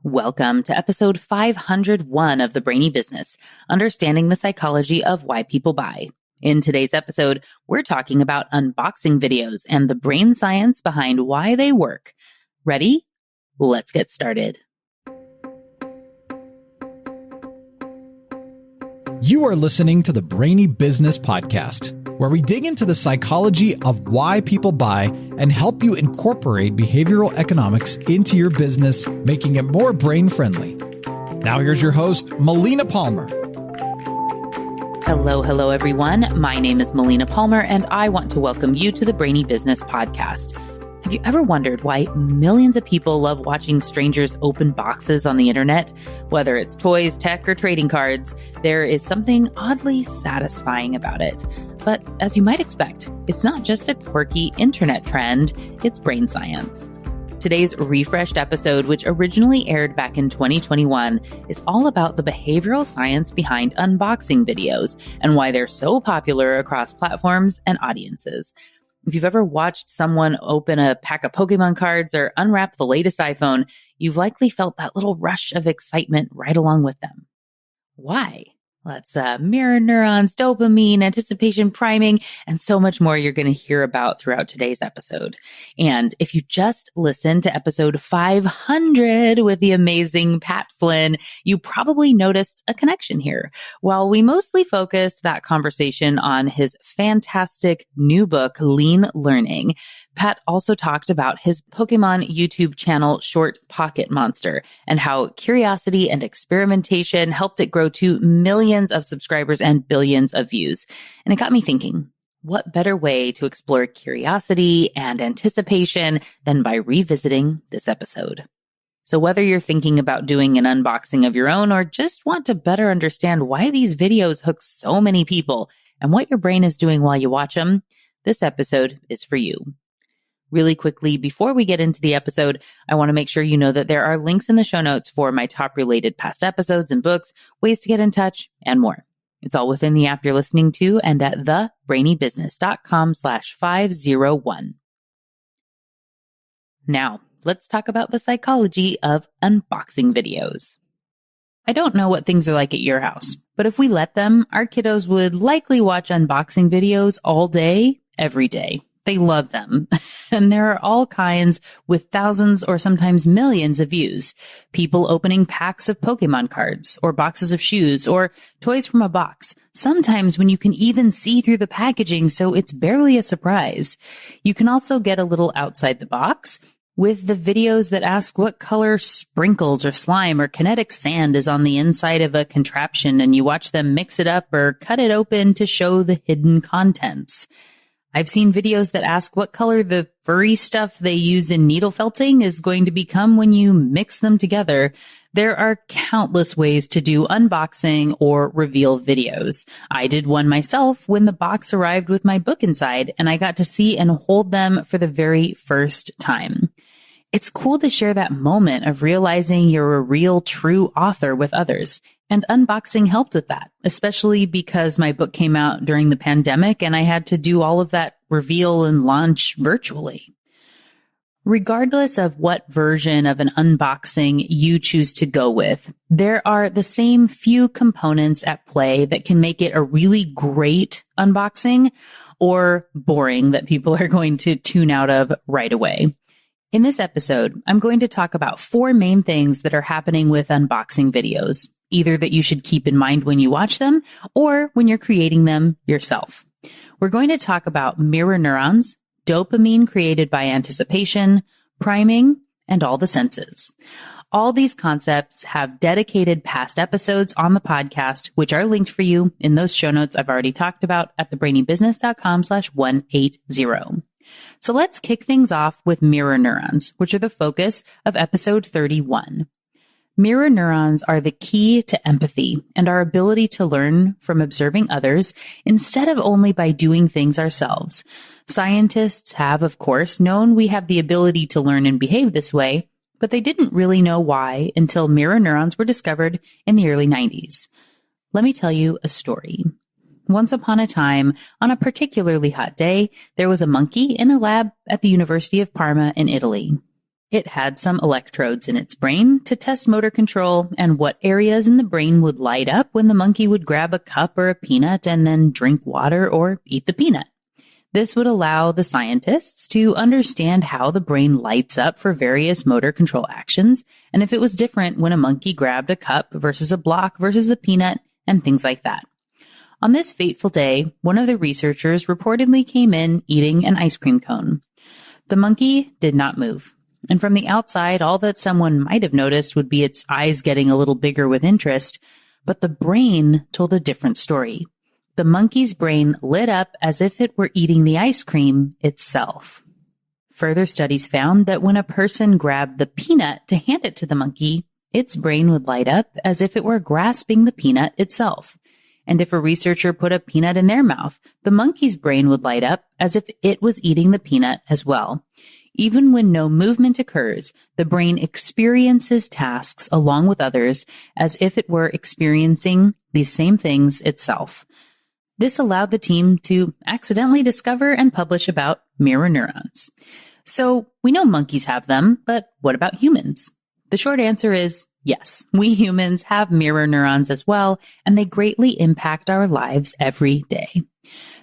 Welcome to episode 501 of the Brainy Business, Understanding the Psychology of Why People Buy. In today's episode, we're talking about unboxing videos and the brain science behind why they work. Ready? Let's get started. You are listening to the Brainy Business Podcast, where we dig into the psychology of why people buy and help you incorporate behavioral economics into your business, making it more brain-friendly. Now here's your host, Melina Palmer. Hello, everyone. My name is Melina Palmer, and I want to welcome you to the Brainy Business Podcast. Have you ever wondered why millions of people love watching strangers open boxes on the internet? Whether it's toys, tech, or trading cards, there is something oddly satisfying about it. But as you might expect, it's not just a quirky internet trend, it's brain science. Today's refreshed episode, which originally aired back in 2021, is all about the behavioral science behind unboxing videos and why they're so popular across platforms and audiences. If you've ever watched someone open a pack of Pokemon cards or unwrap the latest iPhone, you've likely felt that little rush of excitement right along with them. Why? Let's mirror neurons, dopamine, anticipation, priming, and so much more you're going to hear about throughout today's episode. And if you just listened to episode 500 with the amazing Pat Flynn, you probably noticed a connection here. While we mostly focused that conversation on his fantastic new book, Lean Learning, Pat also talked about his Pokemon YouTube channel, Short Pocket Monster, and how curiosity and experimentation helped it grow to millions of subscribers and billions of views. And it got me thinking, what better way to explore curiosity and anticipation than by revisiting this episode? So whether you're thinking about doing an unboxing of your own or just want to better understand why these videos hook so many people and what your brain is doing while you watch them, this episode is for you. Really quickly, before we get into the episode, I want to make sure you know that there are links in the show notes for my top related past episodes and books, ways to get in touch, and more. It's all within the app you're listening to and at thebrainybusiness.com/501. Now, let's talk about the psychology of unboxing videos. I don't know what things are like at your house, but if we let them, our kiddos would likely watch unboxing videos all day, every day. They love them. And there are all kinds with thousands or sometimes millions of views. People opening packs of Pokemon cards or boxes of shoes or toys from a box. Sometimes when you can even see through the packaging, so it's barely a surprise. You can also get a little outside the box with the videos that ask what color sprinkles or slime or kinetic sand is on the inside of a contraption, and you watch them mix it up or cut it open to show the hidden contents. I've seen videos that ask what color the furry stuff they use in needle felting is going to become when you mix them together. There are countless ways to do unboxing or reveal videos. I did one myself when the box arrived with my book inside, and I got to see and hold them for the very first time. It's cool to share that moment of realizing you're a real, true author with others. And unboxing helped with that, especially because my book came out during the pandemic and I had to do all of that reveal and launch virtually. Regardless of what version of an unboxing you choose to go with, there are the same few components at play that can make it a really great unboxing or boring that people are going to tune out of right away. In this episode, I'm going to talk about 4 main things that are happening with unboxing videos, either that you should keep in mind when you watch them or when you're creating them yourself. We're going to talk about mirror neurons, dopamine created by anticipation, priming, and all the senses. All these concepts have dedicated past episodes on the podcast, which are linked for you in those show notes I've already talked about at thebrainybusiness.com/180. So let's kick things off with mirror neurons, which are the focus of episode 31. Mirror neurons are the key to empathy and our ability to learn from observing others instead of only by doing things ourselves. Scientists have, of course, known we have the ability to learn and behave this way, but they didn't really know why until mirror neurons were discovered in the early 90s. Let me tell you a story. Once upon a time, on a particularly hot day, there was a monkey in a lab at the University of Parma in Italy. It had some electrodes in its brain to test motor control and what areas in the brain would light up when the monkey would grab a cup or a peanut and then drink water or eat the peanut. This would allow the scientists to understand how the brain lights up for various motor control actions and if it was different when a monkey grabbed a cup versus a block versus a peanut and things like that. On this fateful day, one of the researchers reportedly came in eating an ice cream cone. The monkey did not move. And from the outside, all that someone might have noticed would be its eyes getting a little bigger with interest, but the brain told a different story. The monkey's brain lit up as if it were eating the ice cream itself. Further studies found that when a person grabbed the peanut to hand it to the monkey, its brain would light up as if it were grasping the peanut itself. And if a researcher put a peanut in their mouth, the monkey's brain would light up as if it was eating the peanut as well. Even when no movement occurs, the brain experiences tasks along with others as if it were experiencing these same things itself. This allowed the team to accidentally discover and publish about mirror neurons. So we know monkeys have them, but what about humans? The short answer is yes, we humans have mirror neurons as well, and they greatly impact our lives every day.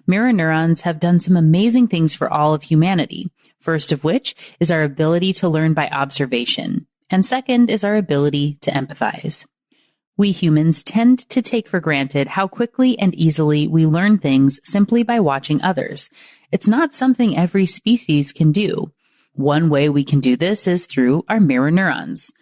Mirror neurons have done some amazing things for all of humanity. First of which is our ability to learn by observation, and second is our ability to empathize. We humans tend to take for granted how quickly and easily we learn things simply by watching others. It's not something every species can do. One way we can do this is through our mirror neurons.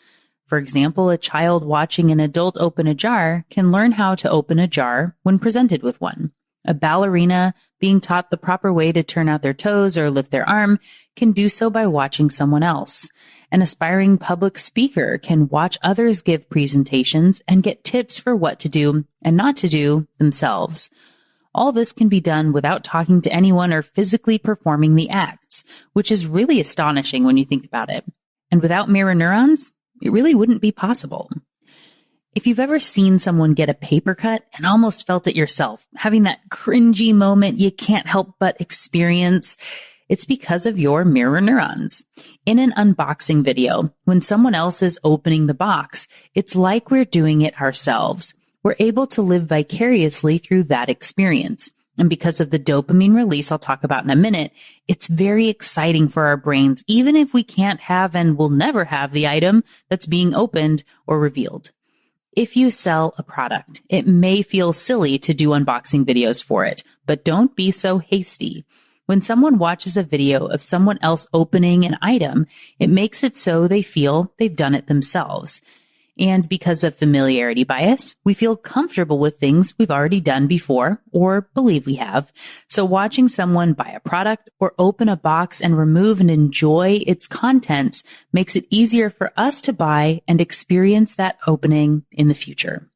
For example, a child watching an adult open a jar can learn how to open a jar when presented with one. A ballerina being taught the proper way to turn out their toes or lift their arm can do so by watching someone else. An aspiring public speaker can watch others give presentations and get tips for what to do and not to do themselves. All this can be done without talking to anyone or physically performing the acts, which is really astonishing when you think about it. And without mirror neurons, it really wouldn't be possible. If you've ever seen someone get a paper cut and almost felt it yourself, having that cringy moment you can't help but experience, it's because of your mirror neurons. In an unboxing video, when someone else is opening the box, it's like we're doing it ourselves. We're able to live vicariously through that experience. And because of the dopamine release I'll talk about in a minute, it's very exciting for our brains, even if we can't have and will never have the item that's being opened or revealed. If you sell a product, it may feel silly to do unboxing videos for it, but don't be so hasty. When someone watches a video of someone else opening an item, it makes it so they feel they've done it themselves. And because of familiarity bias, we feel comfortable with things we've already done before or believe we have. So watching someone buy a product or open a box and remove and enjoy its contents makes it easier for us to buy and experience that opening in the future.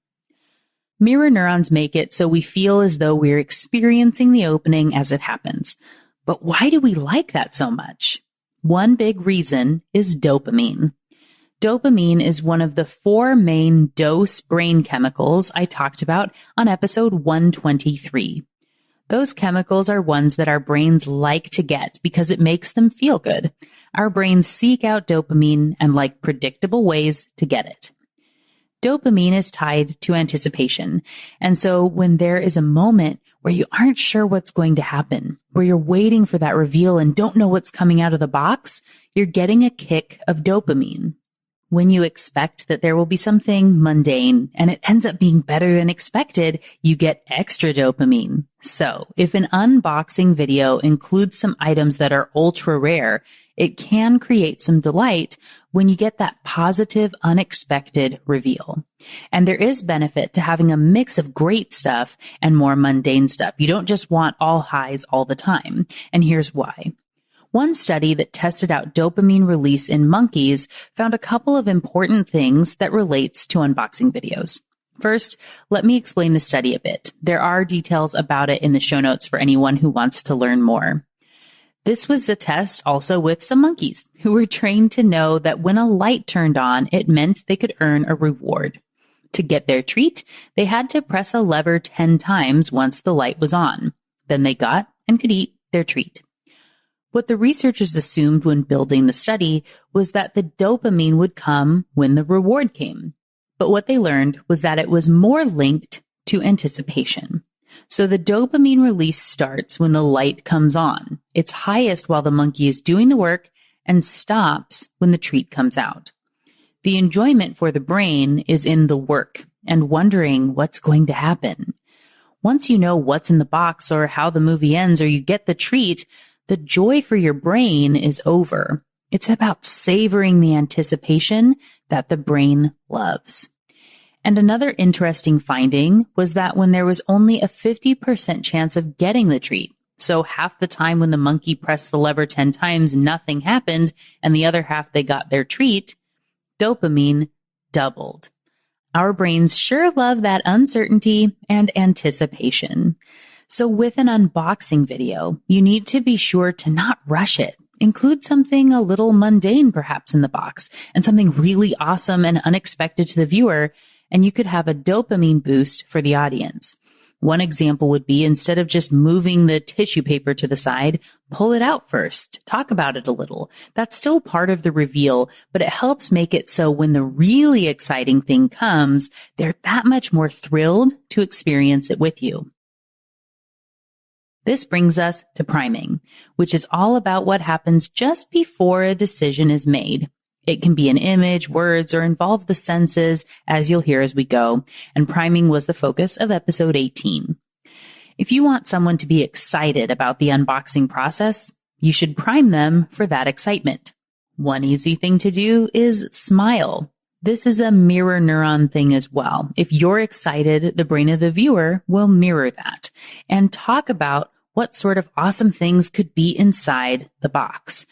Mirror neurons make it so we feel as though we're experiencing the opening as it happens. But why do we like that so much? One big reason is dopamine. Dopamine is one of the 4 main dose brain chemicals I talked about on episode 123. Those chemicals are ones that our brains like to get because it makes them feel good. Our brains seek out dopamine and like predictable ways to get it. Dopamine is tied to anticipation. And so when there is a moment where you aren't sure what's going to happen, where you're waiting for that reveal and don't know what's coming out of the box, you're getting a kick of dopamine. When you expect that there will be something mundane and it ends up being better than expected, you get extra dopamine. So if an unboxing video includes some items that are ultra rare, it can create some delight when you get that positive, unexpected reveal. And there is benefit to having a mix of great stuff and more mundane stuff. You don't just want all highs all the time. And here's why. One study that tested out dopamine release in monkeys found a couple of important things that relates to unboxing videos. First, let me explain the study a bit. There are details about it in the show notes for anyone who wants to learn more. This was a test also with some monkeys who were trained to know that when a light turned on, it meant they could earn a reward. To get their treat, they had to press a lever 10 times once the light was on. Then they got and could eat their treat. What the researchers assumed when building the study was that the dopamine would come when the reward came. But what they learned was that it was more linked to anticipation. So the dopamine release starts when the light comes on. It's highest while the monkey is doing the work and stops when the treat comes out. The enjoyment for the brain is in the work and wondering what's going to happen. Once you know what's in the box or how the movie ends or you get the treat, the joy for your brain is over. It's about savoring the anticipation that the brain loves. And another interesting finding was that when there was only a 50% chance of getting the treat, so half the time when the monkey pressed the lever 10 times, nothing happened, and the other half they got their treat, dopamine doubled. Our brains sure love that uncertainty and anticipation. So with an unboxing video, you need to be sure to not rush it. Include something a little mundane perhaps in the box and something really awesome and unexpected to the viewer, and you could have a dopamine boost for the audience. One example would be instead of just moving the tissue paper to the side, pull it out first. Talk about it a little. That's still part of the reveal, but it helps make it so when the really exciting thing comes, they're that much more thrilled to experience it with you. This brings us to priming, which is all about what happens just before a decision is made. It can be an image, words, or involve the senses, as you'll hear as we go, and priming was the focus of episode 18. If you want someone to be excited about the unboxing process, you should prime them for that excitement. One easy thing to do is smile. This is a mirror neuron thing as well. If you're excited, the brain of the viewer will mirror that and talk about what sort of awesome things could be inside the box.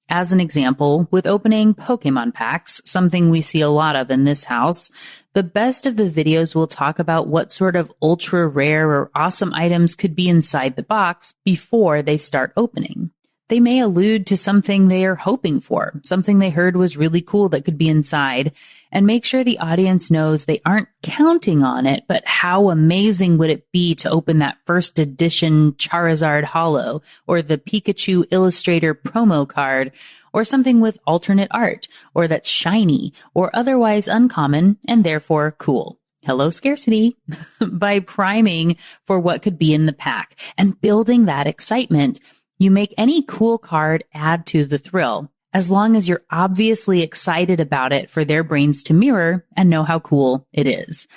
As an example, with opening Pokemon packs, something we see a lot of in this house, the best of the videos will talk about what sort of ultra rare or awesome items could be inside the box before they start opening. They may allude to something they are hoping for, something they heard was really cool that could be inside, and make sure the audience knows they aren't counting on it, but how amazing would it be to open that first edition Charizard Holo, or the Pikachu Illustrator promo card, or something with alternate art, or that's shiny, or otherwise uncommon, and therefore cool. Hello, scarcity. By priming for what could be in the pack and building that excitement, you make any cool card add to the thrill, as long as you're obviously excited about it for their brains to mirror and know how cool it is.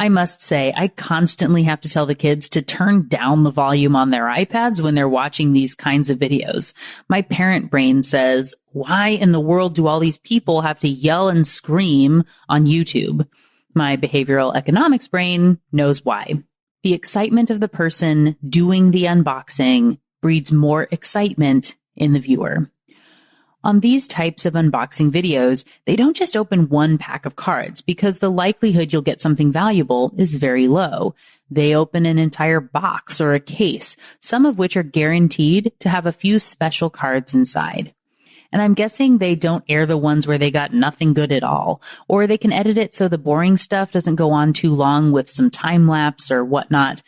I must say, I constantly have to tell the kids to turn down the volume on their iPads when they're watching these kinds of videos. My parent brain says, why in the world do all these people have to yell and scream on YouTube? My behavioral economics brain knows why. The excitement of the person doing the unboxing breeds more excitement in the viewer. On these types of unboxing videos, they don't just open one pack of cards because the likelihood you'll get something valuable is very low. They open an entire box or a case, some of which are guaranteed to have a few special cards inside. And I'm guessing they don't air the ones where they got nothing good at all, or they can edit it so the boring stuff doesn't go on too long with some time lapse or whatnot.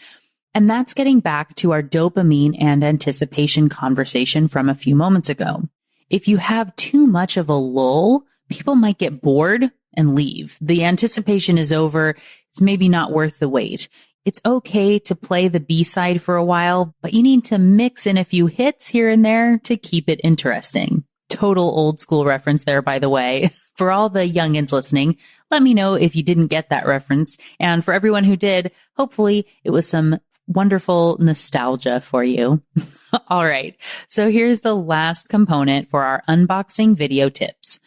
And that's getting back to our dopamine and anticipation conversation from a few moments ago. If you have too much of a lull, people might get bored and leave. The anticipation is over. It's maybe not worth the wait. It's okay to play the B-side for a while, but you need to mix in a few hits here and there to keep it interesting. Total old school reference there, by the way. For all the youngins listening, let me know if you didn't get that reference. And for everyone who did, hopefully it was some wonderful nostalgia for you. All right. So here's the last component for our unboxing video tips.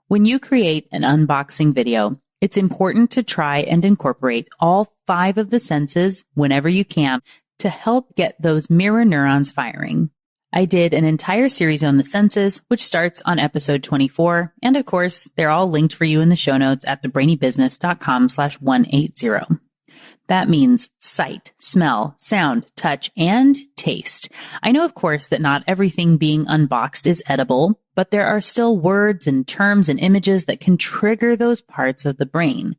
When you create an unboxing video, it's important to try and incorporate all 5 of the senses whenever you can to help get those mirror neurons firing. I did an entire series on the senses, which starts on episode 24. And of course, they're all linked for you in the show notes at thebrainybusiness.com/180. That means sight, smell, sound, touch, and taste. I know, of course, that not everything being unboxed is edible, but there are still words and terms and images that can trigger those parts of the brain.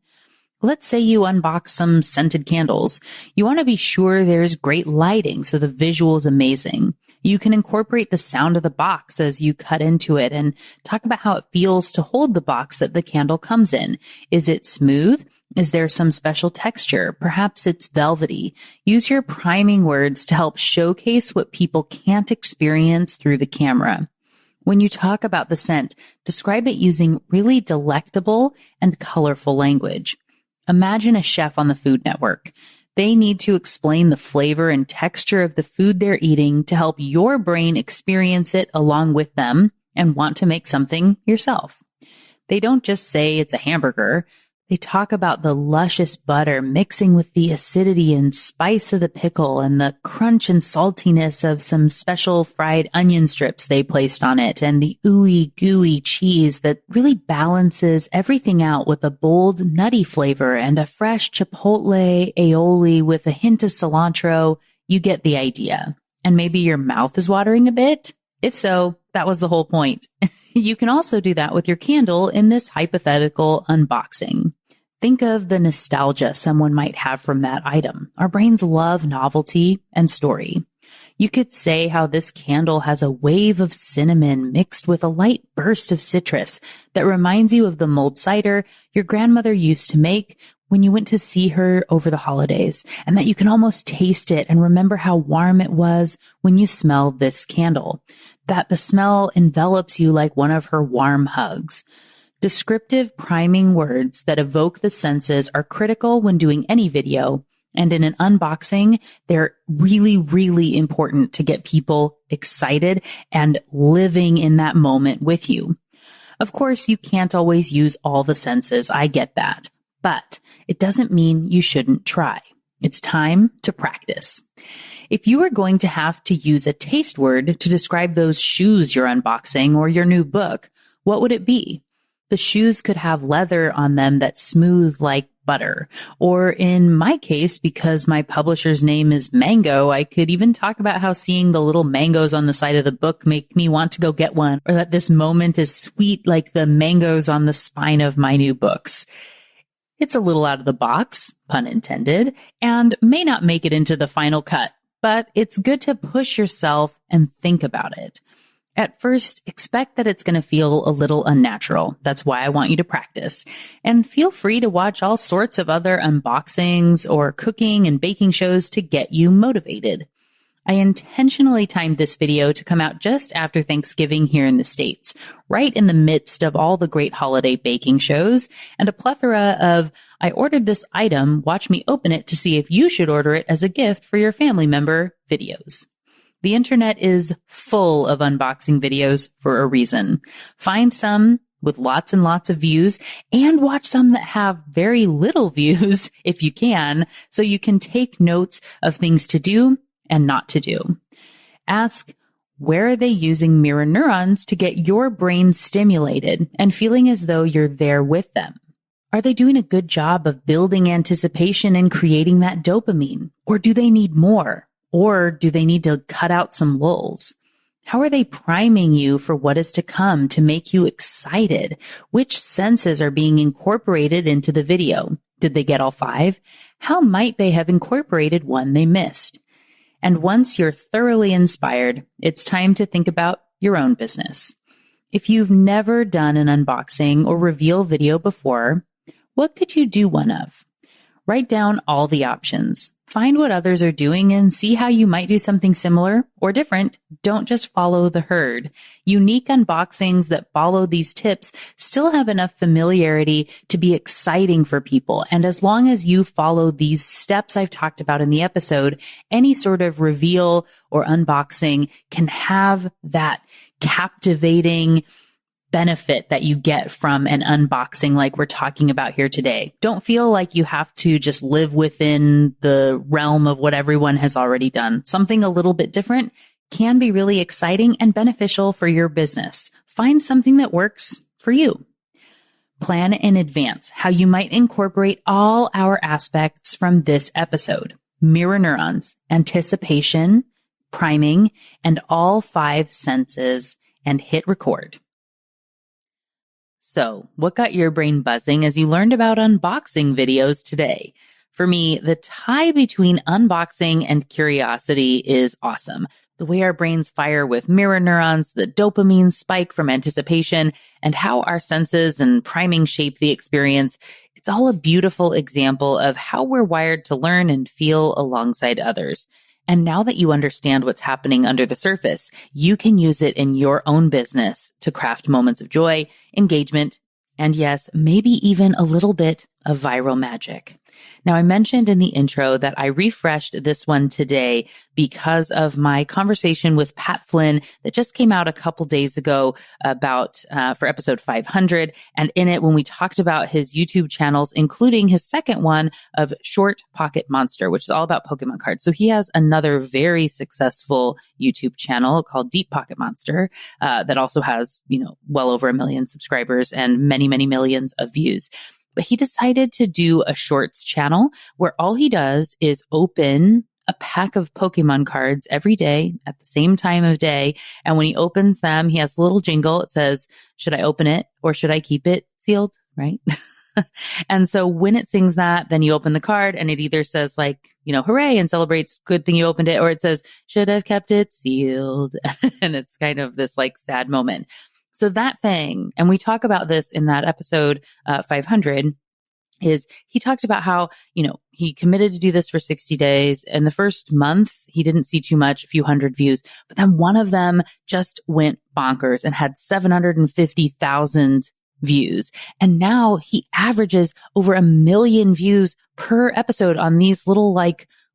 Let's say you unbox some scented candles. You want to be sure there's great lighting so the visual is amazing. You can incorporate the sound of the box as you cut into it and talk about how it feels to hold the box that the candle comes in. Is it smooth? Is there some special texture? Perhaps it's velvety. Use your priming words to help showcase what people can't experience through the camera. When you talk about the scent, describe it using really delectable and colorful language. Imagine a chef on the Food Network. They need to explain the flavor and texture of the food they're eating to help your brain experience it along with them and want to make something yourself. They don't just say it's a hamburger. They talk about the luscious butter mixing with the acidity and spice of the pickle and the crunch and saltiness of some special fried onion strips they placed on it and the ooey gooey cheese that really balances everything out with a bold nutty flavor and a fresh chipotle aioli with a hint of cilantro. You get the idea. And maybe your mouth is watering a bit? If so, that was the whole point. You can also do that with your candle in this hypothetical unboxing. Think of the nostalgia someone might have from that item. Our brains love novelty and story. You could say how this candle has a wave of cinnamon mixed with a light burst of citrus that reminds you of the mulled cider your grandmother used to make when you went to see her over the holidays, and that you can almost taste it and remember how warm it was when you smell this candle, that the smell envelops you like one of her warm hugs. Descriptive priming words that evoke the senses are critical when doing any video, and in an unboxing, they're really, really important to get people excited and living in that moment with you. Of course, you can't always use all the senses. I get that. But it doesn't mean you shouldn't try. It's time to practice. If you are going to have to use a taste word to describe those shoes you're unboxing or your new book, what would it be? The shoes could have leather on them that's smooth like butter. Or in my case, because my publisher's name is Mango, I could even talk about how seeing the little mangoes on the side of the book make me want to go get one, or that this moment is sweet like the mangoes on the spine of my new books. It's a little out of the box, pun intended, and may not make it into the final cut, but it's good to push yourself and think about it. At first, expect that it's going to feel a little unnatural. That's why I want you to practice. And feel free to watch all sorts of other unboxings or cooking and baking shows to get you motivated. I intentionally timed this video to come out just after Thanksgiving here in the States, right in the midst of all the great holiday baking shows and a plethora of, I ordered this item, watch me open it to see if you should order it as a gift for your family member videos. The internet is full of unboxing videos for a reason. Find some with lots and lots of views and watch some that have very little views if you can, so you can take notes of things to do and not to do. Ask, where are they using mirror neurons to get your brain stimulated and feeling as though you're there with them? Are they doing a good job of building anticipation and creating that dopamine? Or do they need more? Or do they need to cut out some lulls? How are they priming you for what is to come to make you excited? Which senses are being incorporated into the video? Did they get all 5? How might they have incorporated one they missed? And once you're thoroughly inspired, it's time to think about your own business. If you've never done an unboxing or reveal video before, what could you do one of? Write down all the options. Find what others are doing and see how you might do something similar or different. Don't just follow the herd. Unique unboxings that follow these tips still have enough familiarity to be exciting for people. And as long as you follow these steps I've talked about in the episode, any sort of reveal or unboxing can have that captivating benefit that you get from an unboxing like we're talking about here today. Don't feel like you have to just live within the realm of what everyone has already done. Something a little bit different can be really exciting and beneficial for your business. Find something that works for you. Plan in advance how you might incorporate all our aspects from this episode: mirror neurons, anticipation, priming, and all 5 senses, and hit record. So, what got your brain buzzing as you learned about unboxing videos today? For me, the tie between unboxing and curiosity is awesome. the way our brains fire with mirror neurons, the dopamine spike from anticipation, and how our senses and priming shape the experience. It's all a beautiful example of how we're wired to learn and feel alongside others. And now that you understand what's happening under the surface, you can use it in your own business to craft moments of joy, engagement, and yes, maybe even a little bit of viral magic. Now, I mentioned in the intro that I refreshed this one today because of my conversation with Pat Flynn that just came out a couple days ago about for episode 500. And in it, when we talked about his YouTube channels, including his second one of Short Pocket Monster, which is all about Pokemon cards. So he has another very successful YouTube channel called Deep Pocket Monster that also has, well over 1 million subscribers and many, many millions of views. But he decided to do a shorts channel where all he does is open a pack of Pokemon cards every day at the same time of day. And when he opens them, he has a little jingle. It says, should I open it or should I keep it sealed? Right. And so when it sings that, then you open the card and it either says hooray and celebrates good thing you opened it, or it says, should have kept it sealed. And it's kind of this sad moment. So that thing, and we talk about this in that episode 500, is he talked about how, he committed to do this for 60 days. And the first month, he didn't see too much, a few hundred views. But then one of them just went bonkers and had 750,000 views. And now he averages over 1 million views per episode on these little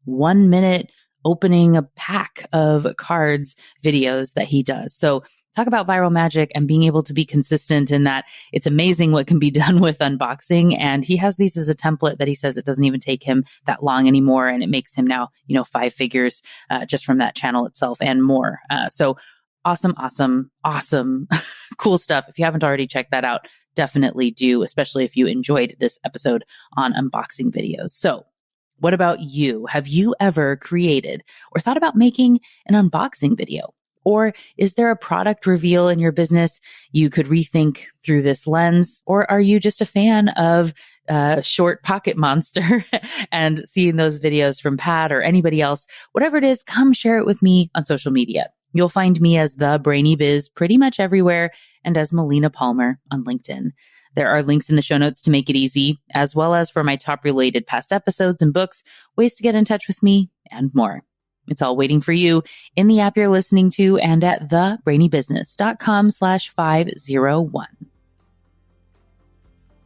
1 minute opening a pack of cards videos that he does. So talk about viral magic and being able to be consistent in that. It's amazing what can be done with unboxing. And he has these as a template that he says it doesn't even take him that long anymore. And it makes him now, 5 figures just from that channel itself and more. So awesome cool stuff. If you haven't already checked that out, definitely do, especially if you enjoyed this episode on unboxing videos. So what about you? Have you ever created or thought about making an unboxing video? Or is there a product reveal in your business you could rethink through this lens? Or are you just a fan of Short Pocket Monster and seeing those videos from Pat or anybody else? Whatever it is, come share it with me on social media. You'll find me as the Brainy Biz pretty much everywhere and as Melina Palmer on LinkedIn. There are links in the show notes to make it easy, as well as for my top related past episodes and books, ways to get in touch with me, and more. It's all waiting for you in the app you're listening to and at thebrainybusiness.com/501.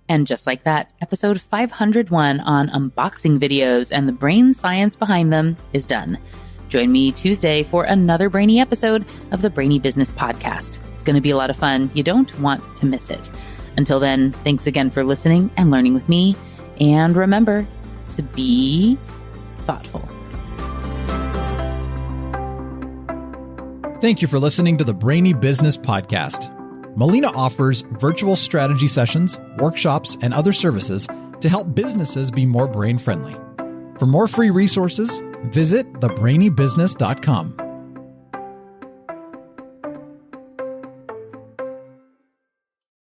And just like that, episode 501 on unboxing videos and the brain science behind them is done. Join me Tuesday for another brainy episode of the Brainy Business Podcast. It's going to be a lot of fun. You don't want to miss it. Until then, thanks again for listening and learning with me. And remember to be thoughtful. Thank you for listening to the Brainy Business Podcast. Melina offers virtual strategy sessions, workshops, and other services to help businesses be more brain-friendly. For more free resources, visit thebrainybusiness.com.